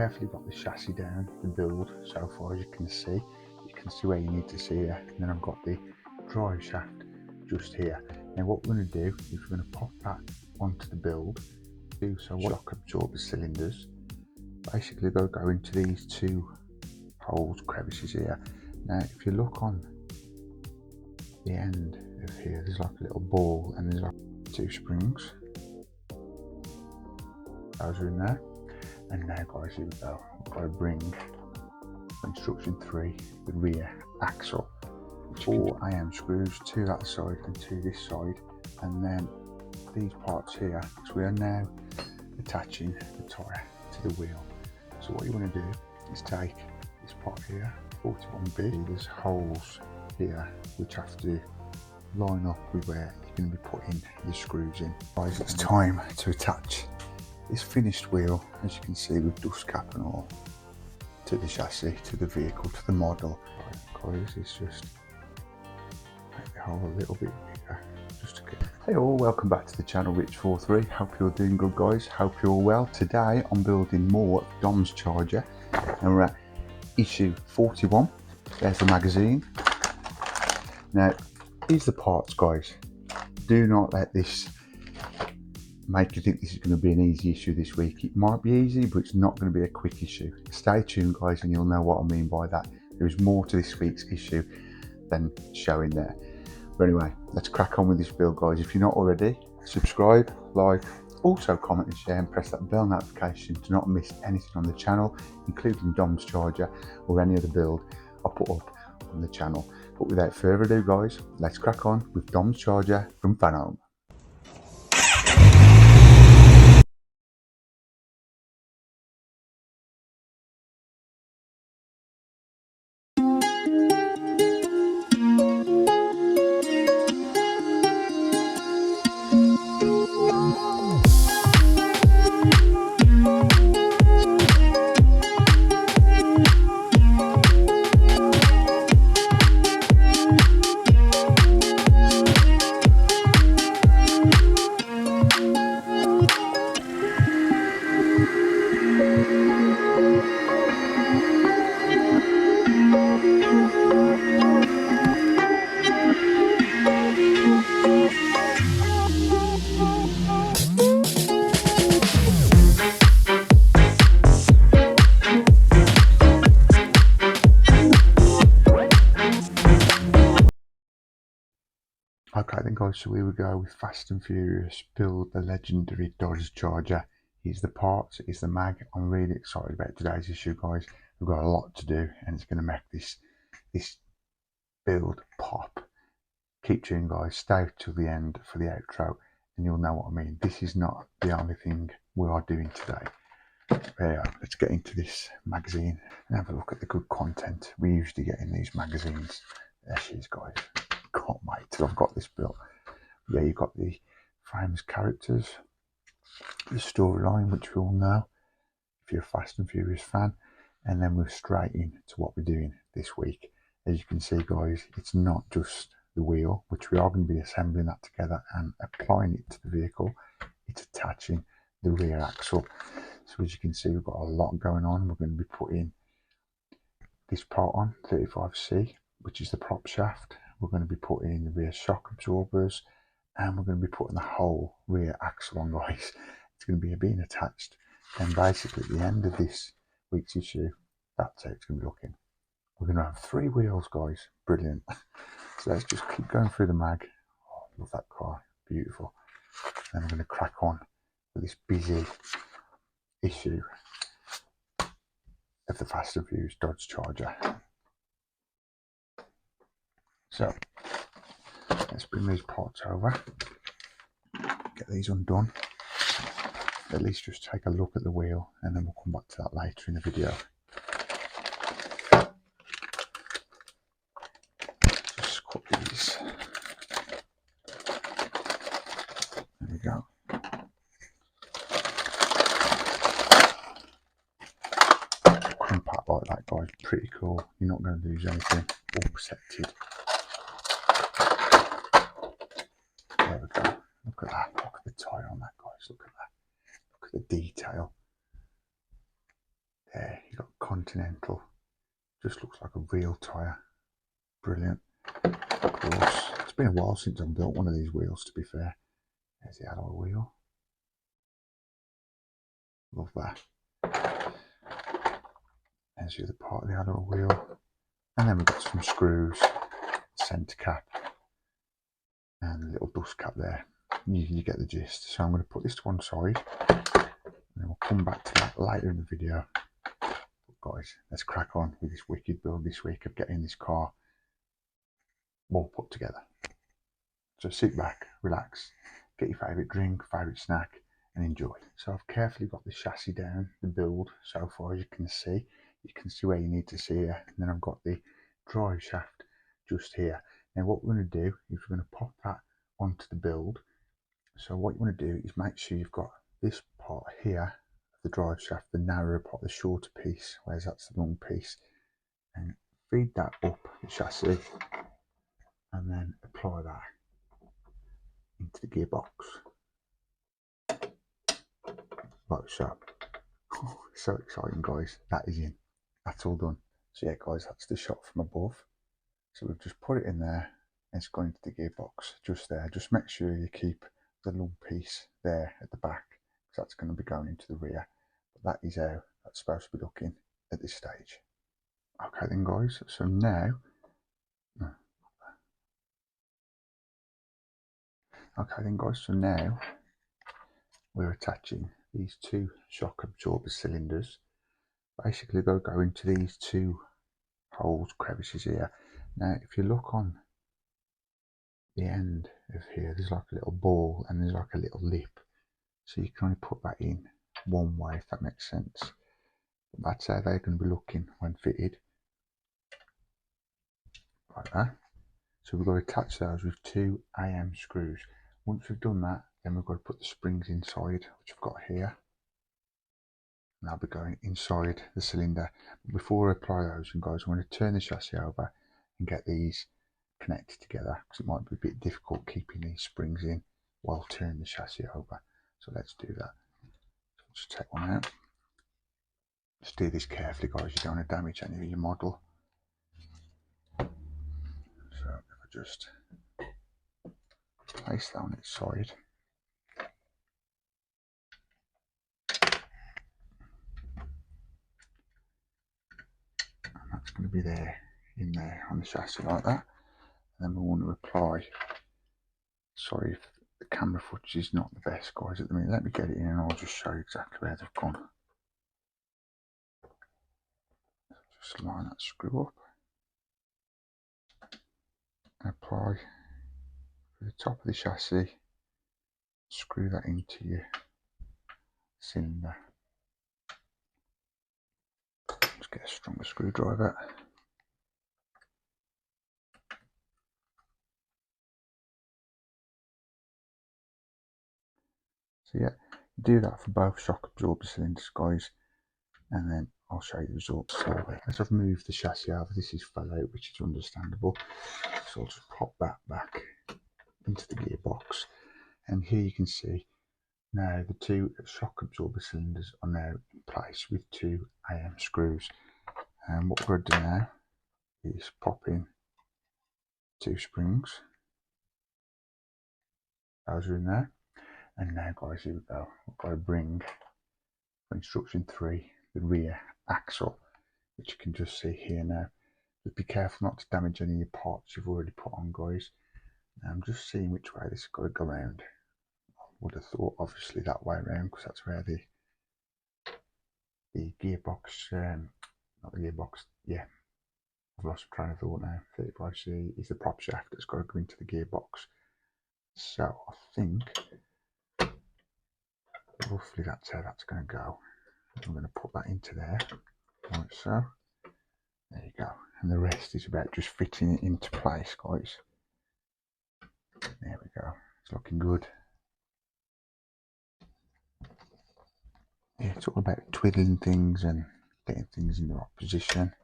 carefully got the chassis down, the build so far, as you can see. You can see where you need to see it, and then I've got the drive shaft just here. Now what we're going to do is we're going to pop that onto the build, do so shock absorber cylinders. Basically they'll go into these two holes, crevices here. Now if you look on the end of here, there's like a little ball and there's like two springs. Those are in there. And now guys, here we go. We've got to bring instruction 3, the rear axle. 4 IM screws, 2 that side and 2 this side, and then these parts here. So we are now attaching the tyre to the wheel. So what you want to do is take this part here, 41B. There's holes here which have to line up with where you're going to be putting your screws in. Guys, it's time to attach this finished wheel, as you can see, with dust cap and all, to the chassis, to the vehicle, to the model. Right, guys, it's just make the hole a little bit bigger, just to get. Hey all, welcome back to the channel, Rich43. Hope you're doing good, guys. Hope you're well. Today I'm building more DOMS charger, and we're at issue 41. There's the magazine. Now, here's the parts, guys. Do not let this make you think this is going to be an easy issue this week. It might be easy, but it's not going to be a quick issue. Stay tuned, guys, and you'll know what I mean by that. There is more to this week's issue than showing there. But anyway, let's crack on with this build, guys. If you're not already, subscribe, like, also comment and share, and press that bell notification to not miss anything on the channel, including DOMS charger or any other build I put up on the channel. But without further ado, guys, let's crack on with DOMS charger from Fanhome. Okay then, guys, so here we go with Fast and Furious build the legendary Dodge Charger. Here's the parts, here's the mag. I'm really excited about today's issue, guys. We've got a lot to do and it's going to make this build pop. Keep tuned, guys. Stay till the end for the outro and you'll know what I mean. This is not the only thing we are doing today. Yeah, let's get into this magazine and have a look at the good content we usually get in these magazines. There she is, guys. Can't wait till I've got this built. Yeah, you've got the famous characters, the storyline, which we all know if you're a Fast and Furious fan, and then we're straight into what we're doing this week. As you can see, guys, it's not just the wheel, which we are going to be assembling that together and applying it to the vehicle. It's attaching the rear axle. So as you can see, we've got a lot going on. We're going to be putting this part on, 35C, which is the prop shaft. We're going to be putting in the rear shock absorbers, and we're going to be putting the whole rear axle on, guys. It's going to be being attached, and basically at the end of this week's issue, that's how it's going to be looking. We're going to have 3 wheels, guys. Brilliant. So let's just keep going through the mag. Oh, love that car, beautiful. Then we're going to crack on with this busy issue of the Fast and Furious Dodge Charger. So let's bring these parts over, get these undone, at least just take a look at the wheel, and then we'll come back to that later in the video. Just cut these. There we go. Compact like that, guys, pretty cool. You're not going to lose anything, all protected. There we go. Look at that. Look at the tyre on that, guys. Look at that. Look at the detail. Continental. Just looks like a real tyre. Brilliant. Of course, it's been a while since I've built one of these wheels, to be fair. There's the alloy wheel. Love that. There's the other part of the alloy wheel. And then we've got some screws, centre cap, and a little dust cap there. You get the gist. So I'm going to put this to one side, and then we'll come back to that later in the video. But guys, let's crack on with this wicked build this week of getting this car all put together. So sit back, relax, get your favourite drink, favourite snack, and enjoy. So I've carefully got the chassis down, the build so far, as you can see. You can see where you need to see here. And then I've got the drive shaft just here. Now what we're going to do is we're going to pop that onto the build. So what you want to do is make sure you've got this part here, the drive shaft, the narrower part, the shorter piece, whereas that's the long piece. And feed that up the chassis, and then apply that into the gearbox, like so. Oh, so exciting, guys. That is in. That's all done. So yeah, guys, that's the shot from above. So we've just put it in there, and it's going into the gearbox just there. Just make sure you keep the long piece there at the back, because that's going to be going into the rear. But that is how that's supposed to be looking at this stage. Okay then, guys, so now we're attaching these two shock absorber cylinders. Basically they'll go into these two holes, crevices here. Now if you look on the end of here, there's like a little ball and there's like a little lip, so you can only put that in one way, if that makes sense. But that's how they're going to be looking when fitted, like that. So we've got to attach those with 2 AM screws. Once we've done that, then we've got to put the springs inside, which I've got here, and that'll be going inside the cylinder. But before I apply those, and guys, I'm going to turn the chassis over and get these connected together, because it might be a bit difficult keeping these springs in while turning the chassis over. So let's do that. So just take one out. Just do this carefully, guys, you don't want to damage any of your model. So if I just place that on its side, and that's going to be there, in there on the chassis like that. And then we want to apply, sorry if the camera footage is not the best, guys, at the minute. Let me get it in and I'll just show you exactly where they've gone. Just line that screw up and apply to the top of the chassis. Screw that into your cylinder. Just get a stronger screwdriver. So yeah, do that for both shock absorber cylinders, guys, and then I'll show you the results. So as I've moved the chassis over, this is fell out, which is understandable. So I'll just pop that back into the gearbox, and here you can see now the 2 shock absorber cylinders are now in place with 2 AM screws. And what we're going to do now is pop in 2 springs. Those are in there. And now, guys, here we go. We've got to bring for instruction 3 the rear axle, which you can just see here now. Just be careful not to damage any of your parts you've already put on, guys. Now I'm just seeing which way this has got to go around. I would have thought obviously that way around, because that's where the gearbox, not the gearbox, yeah, I've lost train of thought now. 35C is the prop shaft that's got to go into the gearbox. So I think roughly that's how that's going to go. I'm going to put that into there, like so. There you go. And the rest is about just fitting it into place, guys. There we go. It's looking good. Yeah, it's all about twiddling things and getting things in the right position.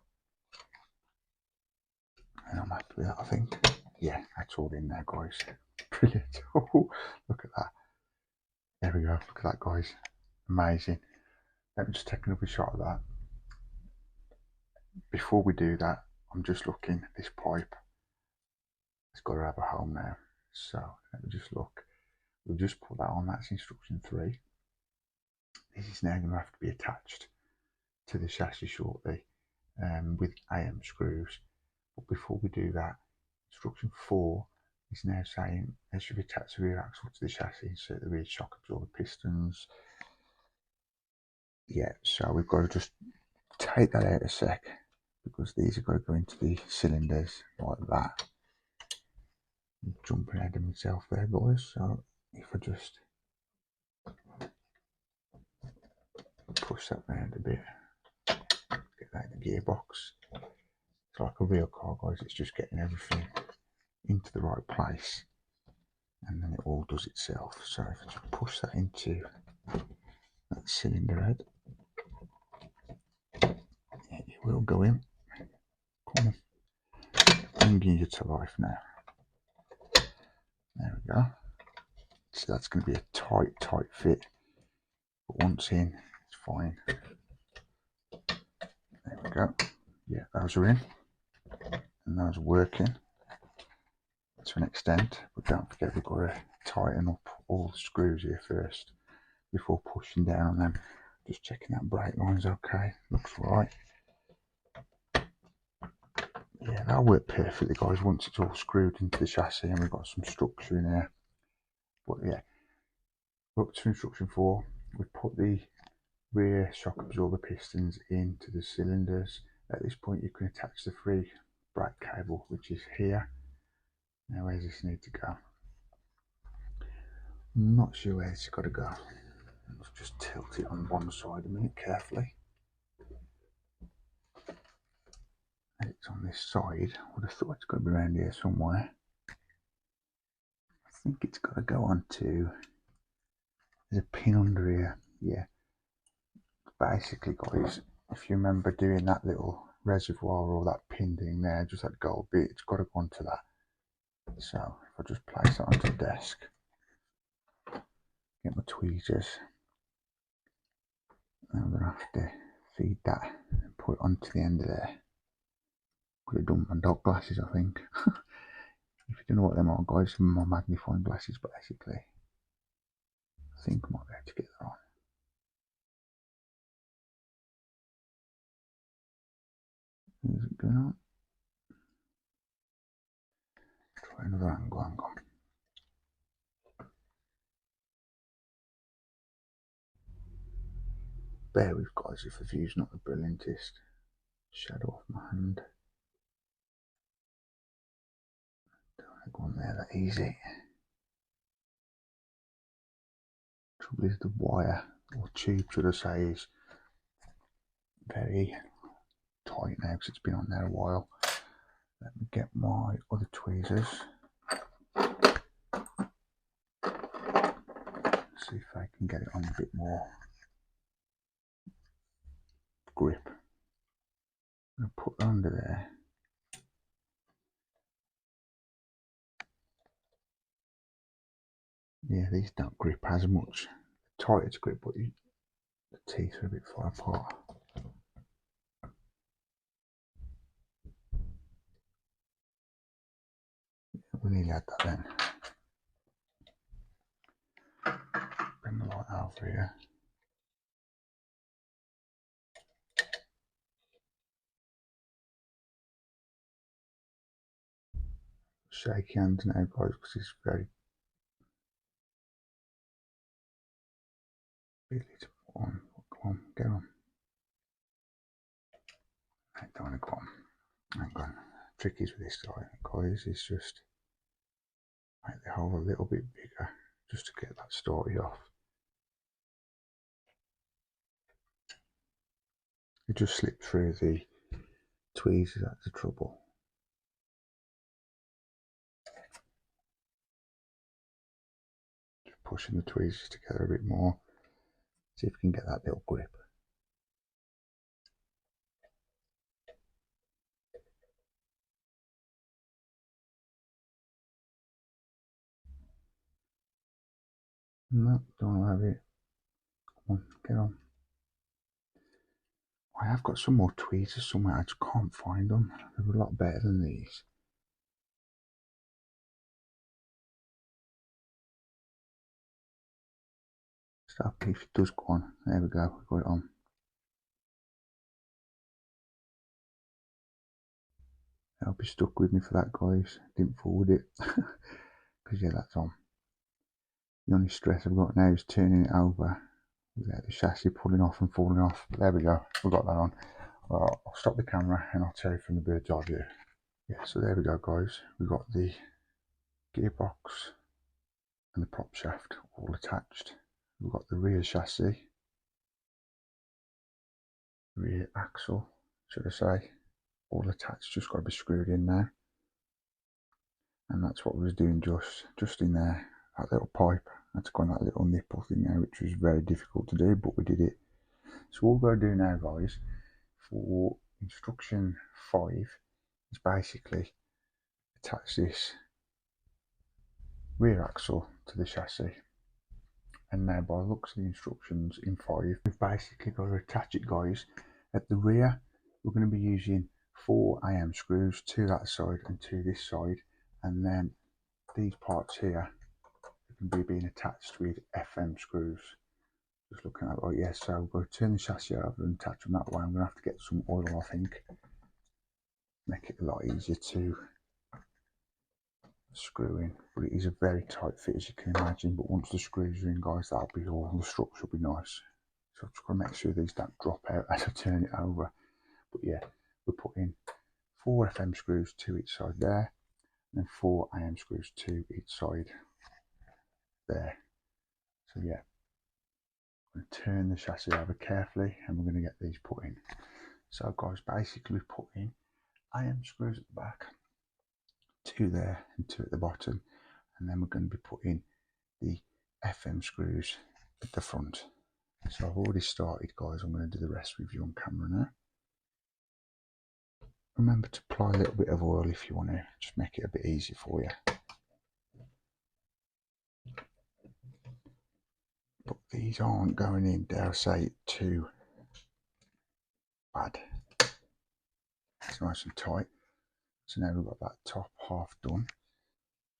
And I'm happy with that, I think. Yeah, that's all in there, guys. Brilliant. Oh, look at that. There we go. Look at that, guys. Amazing. Let me just take another shot of that. before we do that, I'm just looking at this pipe. It's got to have a home now. So let me just look. We'll just put that on. That's instruction 3. This is now going to have to be attached to the chassis shortly with AM screws. But before we do that, instruction 4 is now saying as you attach the rear axle to the chassis, insert the rear shock absorber pistons. Yeah, so we've got to just take that out a sec because these have got to go into the cylinders like that. I'm jumping ahead of myself there, guys. So if I just push that round a bit, get that in the gearbox. It's like a real car, guys. It's just getting everything into the right place, and then it all does itself. So if I just push that into that cylinder head, yeah, it will go in. Come on, bringing you to life now. There we go. So that's going to be a tight fit, but once in, it's fine. There we go. Yeah, those are in, and those are working to an extent, but don't forget we've got to tighten up all the screws here first before pushing down on them. Just checking that brake line's okay, looks right. Yeah, that'll work perfectly, guys, once it's all screwed into the chassis and we've got some structure in there. But yeah, up to instruction 4, we've put the rear shock absorber pistons into the cylinders. At this point you can attach the free brake cable, which is here. Now where's this need to go? I'm not sure where it's got to go. Let's just tilt it on one side a minute carefully. And it's on this side. I would have thought it's got to be around here somewhere. I think it's got to go onto, there's a pin under here. Yeah. Basically, guys, if you remember doing that little reservoir or that pin thing there, just that gold bit, it's got to go onto that. So if I just place that onto the desk, get my tweezers, I'm going to have to feed that and put it onto the end of there. Could have done my dog glasses, I think. If you don't know what them are, guys, some more magnifying glasses, basically. I think I might be able to get that on. Is it going on? Try another angle, hang on. Bear with, guys, if the view's not the brilliantest. Shadow off my hand. Don't want to go on there that easy. Trouble is the wire, or tube should I say, is very tight now because it's been on there a while. Let me get my other tweezers. See if I can get it on a bit more grip. I'm going to put that under there. Yeah, these don't grip as much. Tighter to grip, but the teeth are a bit far apart. We nearly had that then. Bring the light over here. Shake hands now, guys, because it's very fiddly to put on. Come on, get on. I don't want to go on. Hang on. Trick is with this guy, guys, is just make the hole a little bit bigger just to get that started off. It just slipped through the tweezers, that's the trouble. Just pushing the tweezers together a bit more. See if we can get that little grip. No, don't have it. Come on, get on. I have got some more tweezers somewhere, I just can't find them. They're a lot better than these. So if it does go on, there we go, we got it on. I hope you stuck with me for that, guys. Didn't forward it. Because yeah, that's on. The only stress I've got now is turning it over without the chassis pulling off and falling off. But there we go, we've got that on. Well, I'll stop the camera and I'll tell you from the bird's eye view. Yeah, so there we go, guys. We've got the gearbox and the prop shaft all attached. We've got the rear chassis, rear axle, should I say, all attached, just got to be screwed in now. And that's what we was doing just in there, that little pipe. I had to go on that little nipple thing there, which was very difficult to do, but we did it. So what we're going to do now, guys, for instruction 5, is basically attach this rear axle to the chassis. And now by the looks of the instructions in 5, we've basically got to attach it, guys. At the rear, we're going to be using 4 IM screws, 2 that side and 2 this side, and then these parts here can be being attached with FM screws. Just looking at it, right, yes, so we'll turn the chassis over and attach them that way. I'm going to have to get some oil, I think, make it a lot easier to screw in, but it is a very tight fit, as you can imagine. But once the screws are in, guys, that'll be all. The structure will be nice. So I've just got to make sure these don't drop out as I turn it over. But yeah, we're putting 4 FM screws to each side there, and then 4 AM screws to each side there. So yeah, I'm going to turn the chassis over carefully, and we're going to get these put in. So guys, basically we put in AM screws at the back, 2 there and 2 at the bottom, and then we're going to be putting the FM screws at the front. So I've already started, guys. I'm going to do the rest with you on camera now. Remember to apply a little bit of oil if you want to, just make it a bit easier for you. But these aren't going in, dare I say, too bad. It's nice and tight. So now we've got that top half done.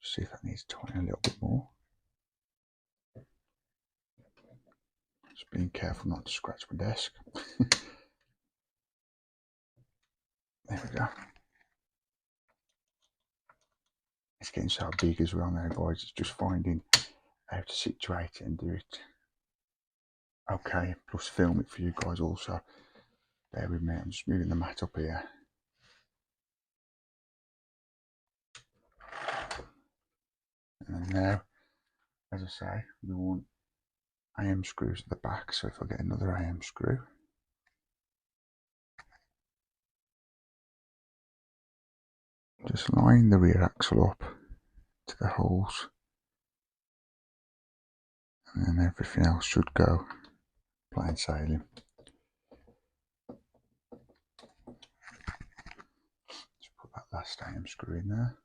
Just see if that needs tightening a little bit more. Just being careful not to scratch my desk. There we go. It's getting so big as well now, guys. It's just finding how to situate it and do it okay, plus film it for you guys also. Bear with me, I'm just moving the mat up here. And now, as I say, we want IM screws at the back, so if I get another IM screw, just line the rear axle up to the holes, and then everything else should go plain sailing. Just put that last IM screw in there.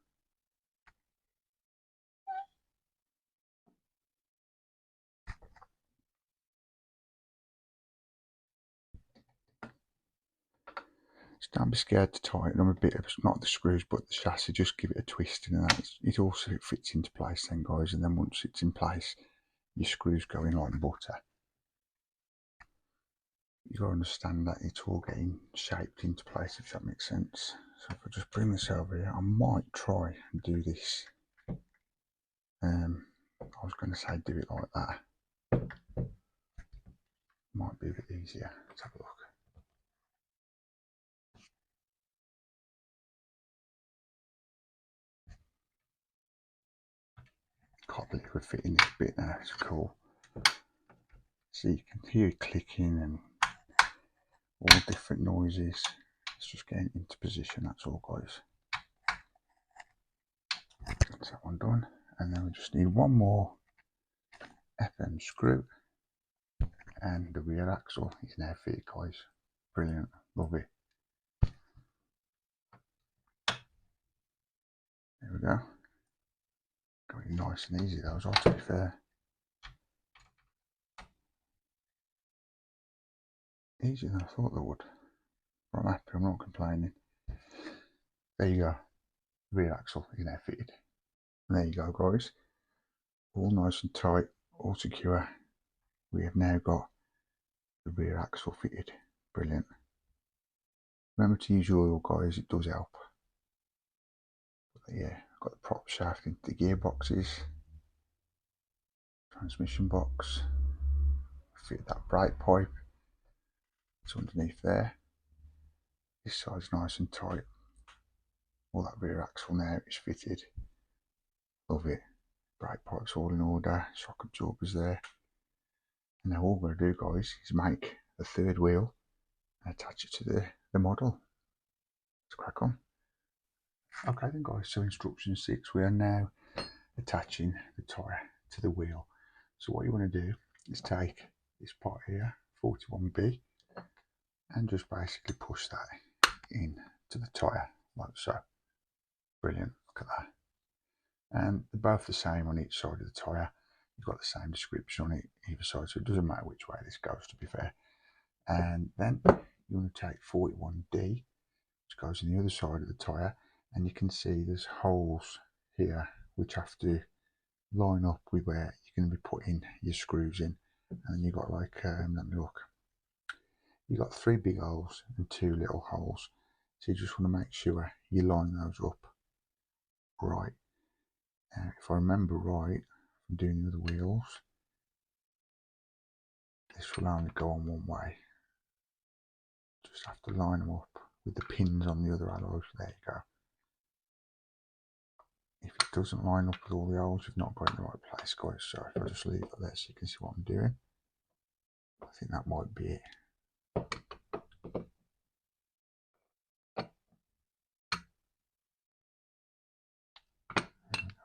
Just don't be scared to tighten them a bit, not the screws but the chassis, just give it a twist and that. It also fits into place then, guys, and then once it's in place, your screws go in like butter. You got to understand that it's all getting shaped into place, if that makes sense. So if I just bring this over here, I might try and do this. I was going to say do it like that. Might be a bit easier. Let's have a look. Can't believe we're fitting this bit now. It's cool. So you can hear it clicking and all different noises. It's just getting into position, that's all, guys. That's that one done. And then we just need one more FM screw, and the rear axle is now fitted, guys. Brilliant, love it. There we go. Going nice and easy, those are, to be fair. Easier than I thought they would. I'm happy, I'm not complaining. There you go, rear axle is now fitted. And there you go guys, all nice and tight, all secure. We have now got the rear axle fitted. Brilliant. Remember to use your oil guys, it does help. But yeah, I've got the prop shaft into the gearboxes, transmission box, fit that brake pipe, it's underneath there. This side's nice and tight. All that rear axle now is fitted. Love it. Brake pipe's all in order, shock absorbers there. And now all we're going to do guys is make the third wheel and attach it to the model. Let's crack on. Okay then guys, so instruction 6, we are now attaching the tyre to the wheel. So what you want to do is take this part here, 41B, and just basically push that in to the tyre like so. Brilliant, look at that. And they're both the same on each side of the tyre. You've got the same description on either side, so it doesn't matter which way this goes, to be fair. And then you want to take 41D, which goes on the other side of the tyre, and you can see there's holes here which have to line up with where you're going to be putting your screws in. And then you've got like, let me look, you've got 3 big holes and 2 little holes, so you just want to make sure you line those up right. If I remember right from doing the other wheels, this will only go on one way. Just have to line them up with the pins on the other alloys. There you go. If it doesn't line up with all the holes, you've not got it in the right place guys. So if I just leave it there so you can see what I'm doing, I think that might be it.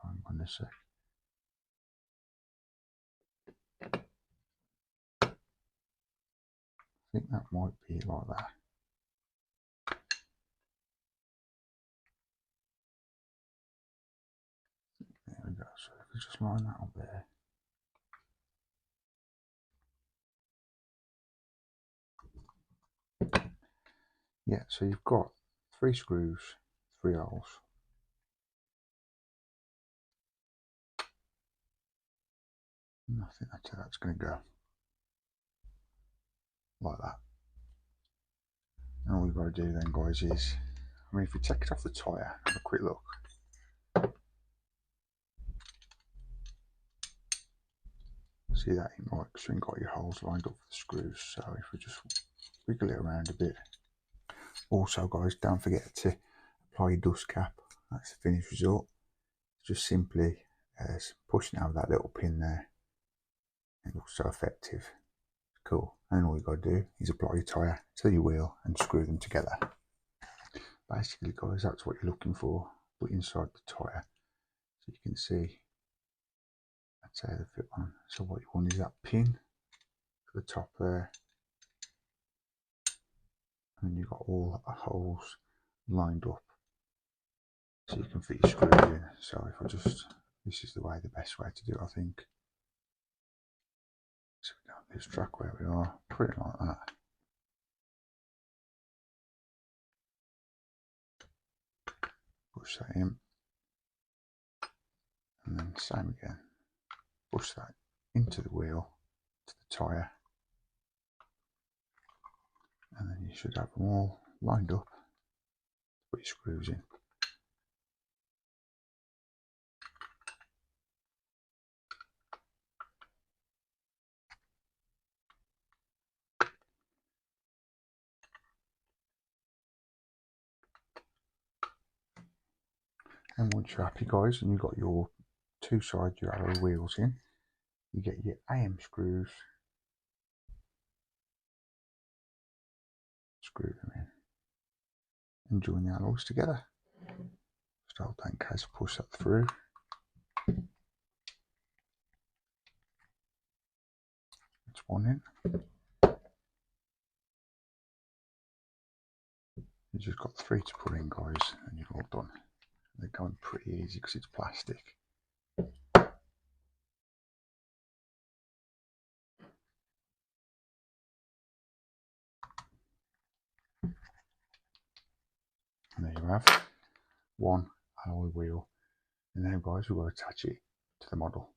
Hang on a sec. I think that might be it like that. There we go. So if we just line that up there. Yeah, so you've got 3 screws, 3 holes. And I think that's going to go like that. And all we've got to do then guys is, I mean, if we take it off the tyre, have a quick look. See that it might, so you've got your holes lined up for the screws. So if we just wiggle it around a bit. Also guys, don't forget to apply your dust cap. That's the finished result. Just simply pushing out that little pin there. It looks so effective. Cool. And all you've got to do is apply your tyre to your wheel and screw them together. Basically guys, that's what you're looking for, but inside the tyre. So you can see that's how they fit on. So what you want is that pin to the top there, and then you've got all the holes lined up so you can fit your screws in. So if I just, this is the way, the best way to do it, I think. So we don't lose track where we are, put it like that. Push that in, and then same again. Push that into the wheel, to the tyre, and then you should have them all lined up. Put your screws in. And once you're happy guys, and you've got your 2 side your alloy wheels in, you get your AM screws, screw them in, and join the alloys together. Just hold that in case I push that through. It's one in. You've just got 3 to put in guys, and you're all done. They're going pretty easy because it's plastic. have one alloy wheel. And now guys, we'll attach it to the model.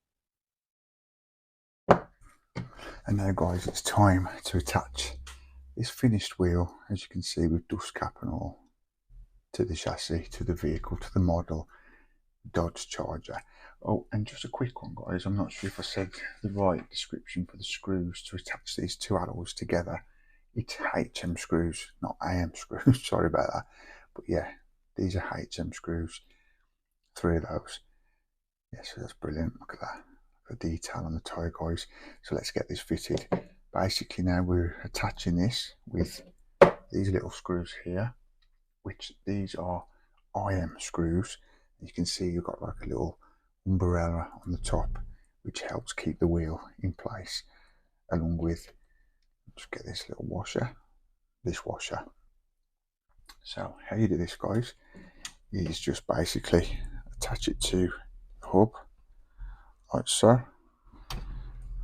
And now guys, it's time to attach this finished wheel, as you can see, with dust cap and all, to the chassis, to the vehicle, to the model Dodge Charger. Oh, and just a quick one guys, I'm not sure if I said the right description for the screws to attach these two alloys together. It's HM screws, not AM screws, sorry about that. But yeah, these are HM screws, 3 of those. Yeah, so that's brilliant, look at that, the detail on the tyre guys. So let's get this fitted. Basically now we're attaching this with these little screws here, which these are IM screws. You can see you've got like a little umbrella on the top, which helps keep the wheel in place, along with, just get this little washer, this washer. So how you do this guys is just basically attach it to the hub, like so.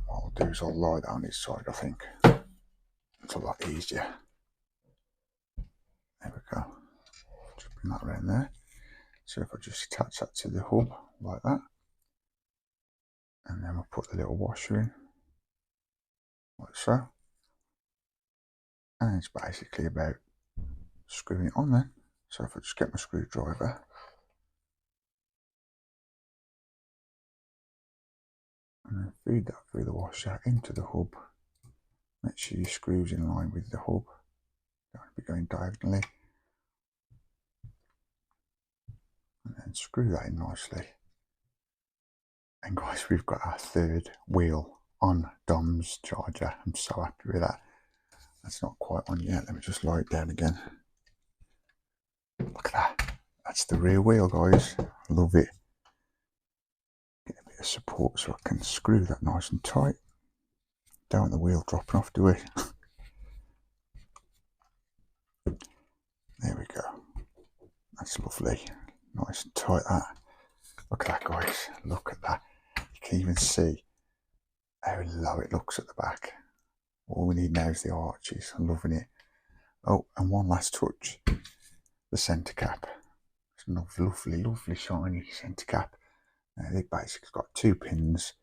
What I'll do is I'll lie down this side, I think. It's a lot easier. There we go. Just bring that around there. So if I just attach that to the hub like that, and then we'll put the little washer in, like so. And it's basically about screwing it on there. So if I just get my screwdriver, and then feed that through the washer into the hub. Make sure your screws in line with the hub. Don't want to be going diagonally. And then screw that in nicely. And guys, we've got our 3rd wheel on Dom's Charger. I'm so happy with that. That's not quite on yet. Let me just lie it down again. Look at that. That's the rear wheel, guys. Love it. Get a bit of support so I can screw that nice and tight. Don't want the wheel dropping off, do we? There we go. That's lovely. Nice and tight that. Look at that guys. Look at that. You can even see how low it looks at the back. All we need now is the arches. I'm loving it. Oh, and one last touch. The centre cap. It's a lovely, lovely shiny centre cap. Now they basically got 2 pins.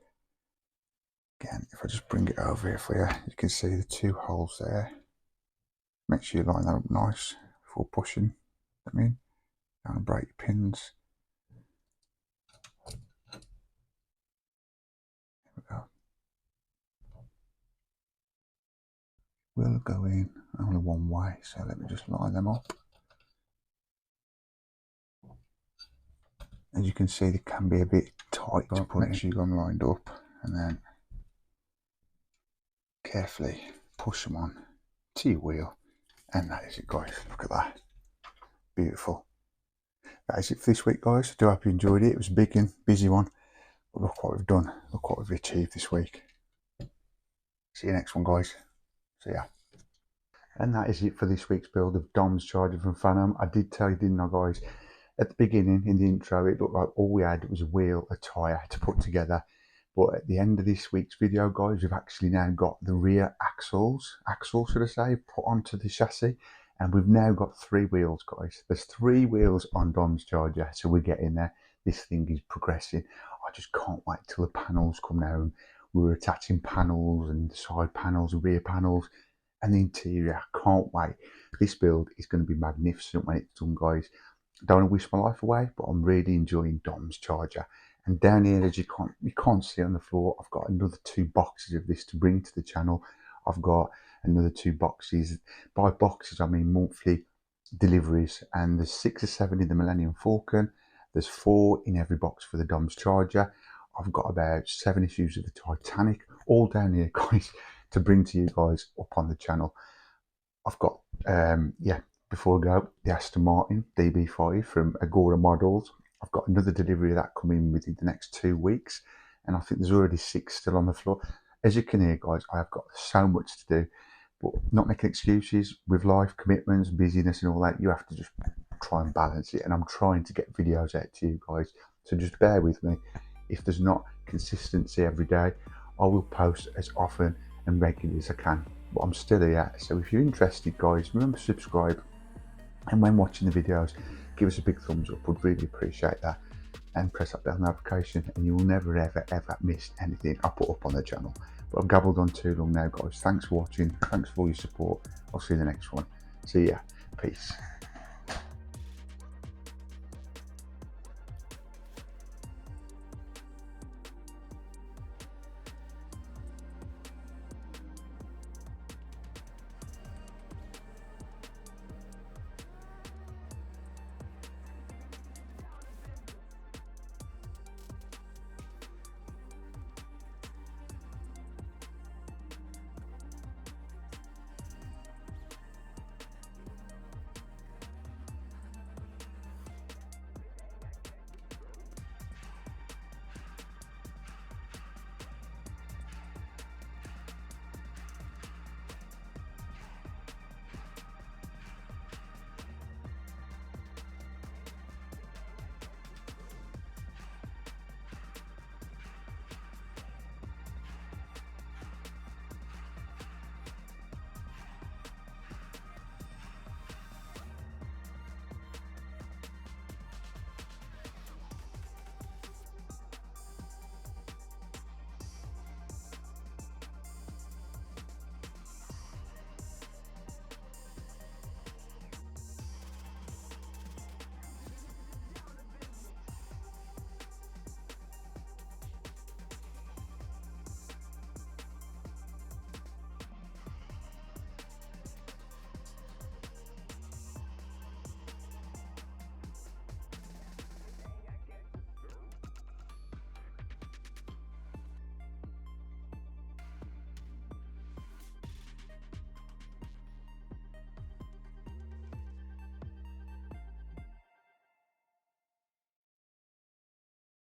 Again, if I just bring it over here for you, you can see the 2 holes there. Make sure you line that up nice before pushing them in. Don't break your pins. There we go. Will go in only one way, so let me just line them up. As you can see, they can be a bit tight to put in. Make sure you got them lined up, and then carefully push them on to your wheel, and that is it guys. Look at that, beautiful. That is it for this week guys. I do hope you enjoyed it. It was a big and busy one, but look what we've done, look what we've achieved this week. See you next one guys, see ya. And that is it for this week's build of Dom's Charger from Fanhome. I did tell you, didn't I guys, at the beginning in the intro, it looked like all we had was a wheel, a tyre to put together. But at the end of this week's video guys, we've actually now got the rear axles should I say, put onto the chassis. And we've now got 3 wheels guys. There's 3 wheels on Dom's Charger, so we're getting there. This thing is progressing. I just can't wait till the panels come now. We're attaching panels and side panels, rear panels, and the interior. I can't wait. This build is going to be magnificent when it's done guys. I don't want to wish my life away, but I'm really enjoying Dom's Charger. And down here, as you can't see on the floor, I've got another 2 boxes of this to bring to the channel. I've got another 2 boxes. By boxes, I mean monthly deliveries. And there's 6 or 7 in the Millennium Falcon. There's 4 in every box for the Dom's Charger. I've got about 7 issues of the Titanic, all down here, guys, to bring to you guys up on the channel. I've got, before I go, the Aston Martin DB5 from Agora Models. I've got another delivery of that coming within the next 2 weeks, and I think there's already 6 still on the floor. As you can hear guys, I have got so much to do, but not making excuses. With life commitments, busyness and all that, you have to just try and balance it, and I'm trying to get videos out to you guys, so just bear with me. If there's not consistency every day, I will post as often and regularly as I can, but I'm still here. So if you're interested guys, remember to subscribe, and when watching the videos, give us a big thumbs up, would really appreciate that, and press that bell notification, and you will never ever miss anything I put up on the channel. But I've gabbled on too long now, guys. Thanks for watching, thanks for all your support. I'll see you in the next one. See ya, peace.